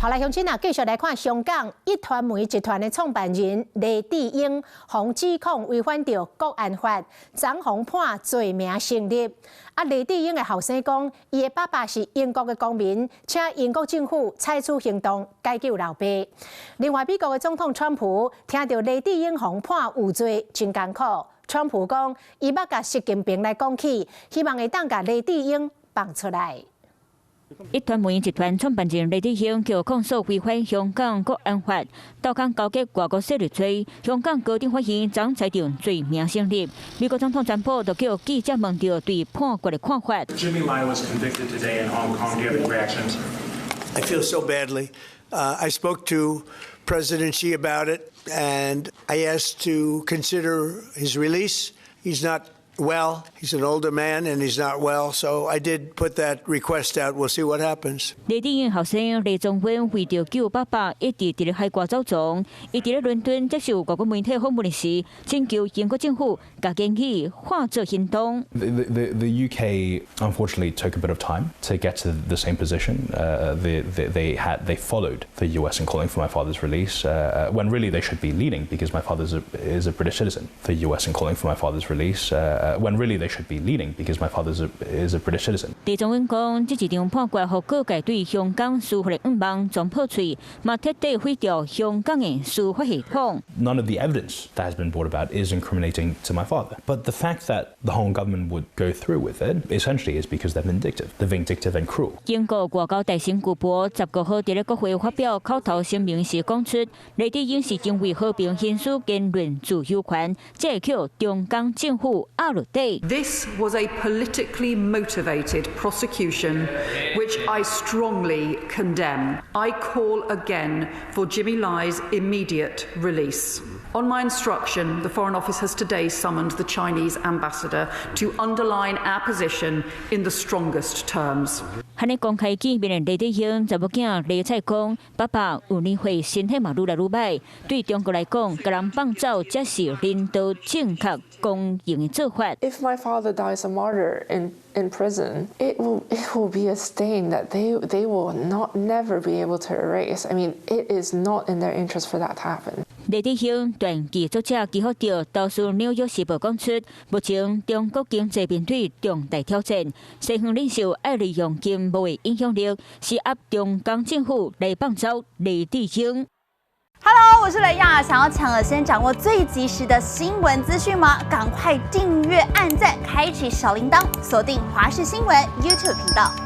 后来乡亲啊，继续来看香港一传媒集团的创办人黎智英，被指控违反着国安法，掌控判罪名成立。黎智英的后生讲，伊的爸爸是英国的公民，请英国政府采取行动解救老爸。另外，美国的总统川普听到黎智英被判有罪，真艰苦。川普讲，伊要甲习近平来讲起，希望会当甲黎智英放出来。 一传媒集团创办人黎智英叫控诉违反香港国安法，斗空勾结外国势力罪，香港高等法院总裁定罪名成立。美国总统川普就叫记者问到对判决的看法。Jimmy Lai was convicted today in Hong Kong. Do you have any reactions? I feel so badly. I spoke to President Xi about it, and I asked to consider his release. He's not well. He's an older man, and he's not well. So I did put that request out. We'll see what happens. 黎智英后生黎宗伟为着救爸爸，一直伫咧海外走踪。伊伫咧伦敦接受外国媒体访问时，请求英国政府甲建议化作行动。The UK unfortunately took a bit of time to get to the same position. They followed the US in calling for my father's release when really they should be leading because my father is a British citizen. The US in calling for my father's release when really they should be leading because my father is a British citizen. 黎宗伟讲，这一场判决互各界对香港司法的五望撞破嘴，嘛彻底毁掉香港的司法系统。None of the evidence that has been brought about is incriminating to my father. But the fact that the Hong Kong government would go through with it essentially is because they're vindictive and cruel. 英国外交大臣古博19號喺國會發表口頭聲明時講出，黎智英是因為和平獻書言論自由權，這叫中港政府壓落地。 This was a politically motivated prosecution, which I strongly condemn. I call again for Jimmy Lai's immediate release. On my instruction, the Foreign Office has today summoned the Chinese ambassador to underline our position in the strongest terms. 喺你公開見面的黎智英查某囝黎彩講，爸爸有年歲身體嘛愈來愈歹，對中國來講，甲人放走才是領導正確公平的做法。 If my father dies a martyr in prison, it will be a stain that they will never be able to erase. I mean, it is not in their interest for that to happen. 黎智英đoàn記者記錄到，導數紐約時報講出，目前中國經濟面對重大挑戰，西方領袖愛利用經貿影響力，施壓中港政府來幫助黎智英。 Hello， 我是雷亚。想要抢先掌握最及时的新闻资讯吗？赶快订阅、按赞、开启小铃铛，锁定华视新闻 YouTube 频道。